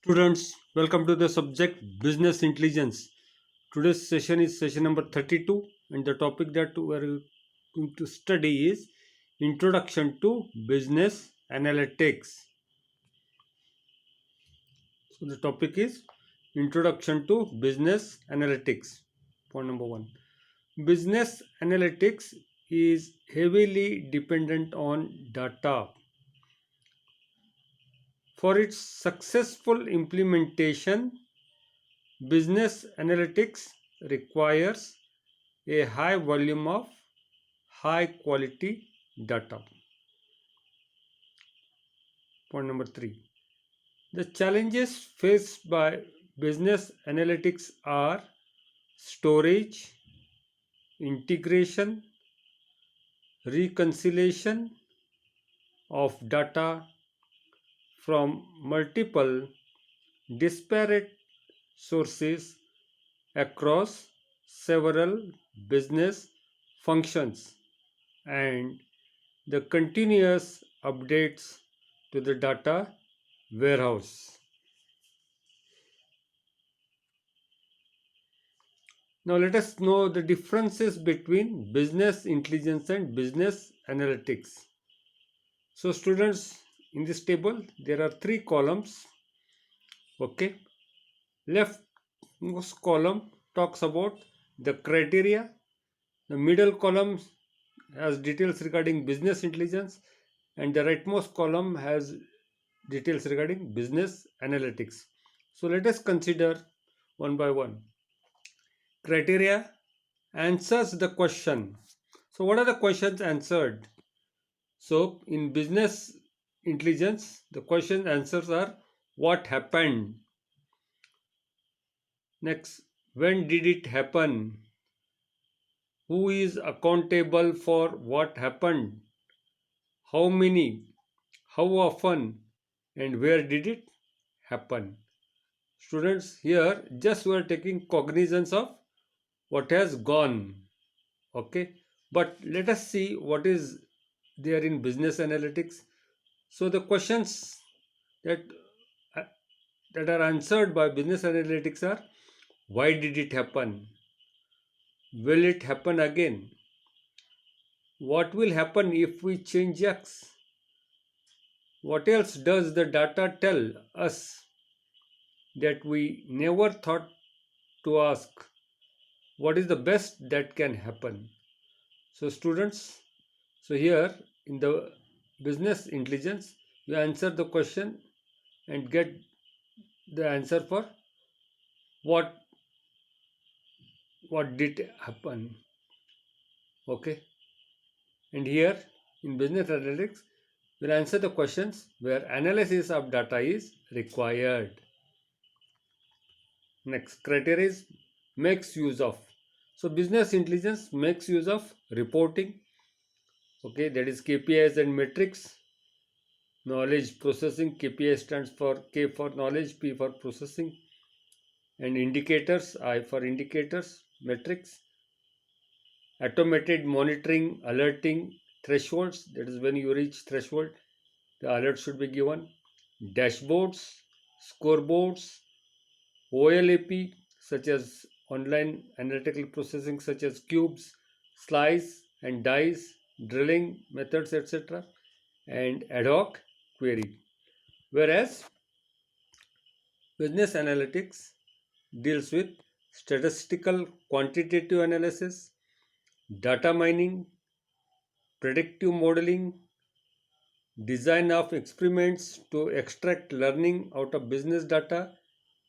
Students, welcome to the subject Business Intelligence. Today's session is session number 32, and the topic that we are going to study is Introduction to Business Analytics. So, the topic is Introduction to Business Analytics. Point number one. Business analytics is heavily dependent on data. For its successful implementation, business analytics requires a high volume of high quality data. Point number three. The challenges faced by business analytics are storage, integration, reconciliation of data from multiple disparate sources across several business functions, and the continuous updates to the data warehouse. Now let us know the differences between business intelligence and business analytics. So students, in this table there are three columns. Okay, leftmost column talks about the criteria. The middle column has details regarding business intelligence, and the rightmost column has details regarding business analytics. So let us consider one by one. Criteria answers the question. So what are the questions answered? So in business intelligence, the question answers are what happened? Next, when did it happen? Who is accountable for what happened? How many? How often? And where did it happen? Students, here just we are taking cognizance of what has gone. Okay, but let us see what is there in business analytics. So the questions that uh, that are answered by business analytics are: why did it happen? Will it happen again? What will happen if we change X? What else does the data tell us that we never thought to ask? What is the best that can happen? So students, so here in the business intelligence, you answer the question and get the answer for what did happen. Okay, and here in business analytics, we'll answer the questions where analysis of data is required. Next, criteria is makes use of. So business intelligence makes use of reporting. Okay, that is KPIs and metrics. Knowledge processing, KPI stands for K for knowledge, P for processing, and indicators, I for indicators, metrics. Automated monitoring, alerting, thresholds, that is when you reach threshold, the alert should be given. Dashboards, scoreboards, OLAP, such as online analytical processing, such as cubes, slice and dice, drilling methods, etc., and ad hoc query. Whereas business analytics deals with statistical quantitative analysis, data mining, predictive modeling, design of experiments to extract learning out of business data,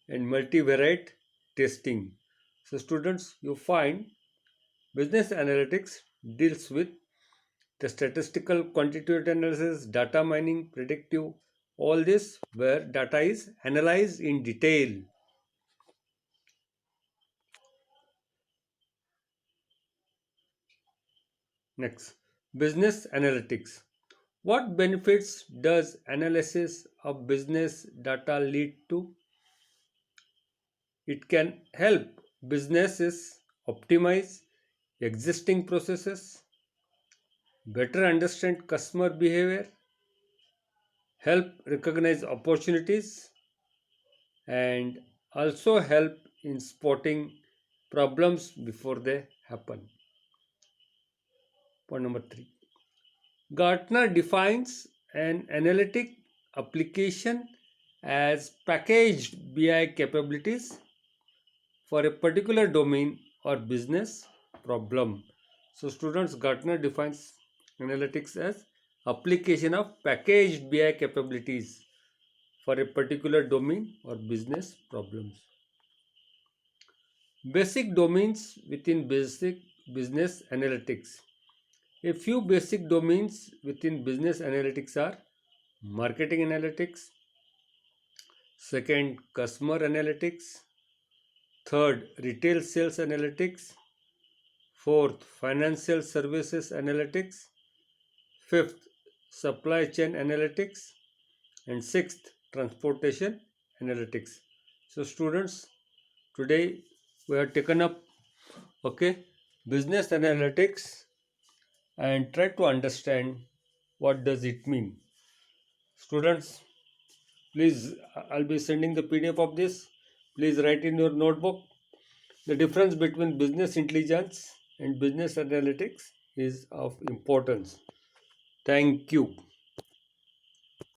and multivariate testing. So students, you find business analytics deals with the statistical quantitative analysis, data mining, predictive, all this where data is analyzed in detail. Next, business analytics. What benefits does analysis of business data lead to? It can help businesses optimize existing processes, better understand customer behavior, help recognize opportunities, and also help in spotting problems before they happen. Point number 3. Gartner defines an analytic application as packaged BI capabilities for a particular domain or business problem. So students, Gartner defines analytics as application of packaged BI capabilities for a particular domain or business problems. Basic domains within basic business analytics. A few basic domains within business analytics are marketing analytics, second customer analytics, third retail sales analytics, fourth financial services analytics, fifth supply chain analytics, and sixth transportation analytics. So students, today we have taken up, okay, business analytics and try to understand what does it mean. Students, please, I'll be sending the PDF of this. Please write in your notebook. The difference between business intelligence and business analytics is of importance. Thank you.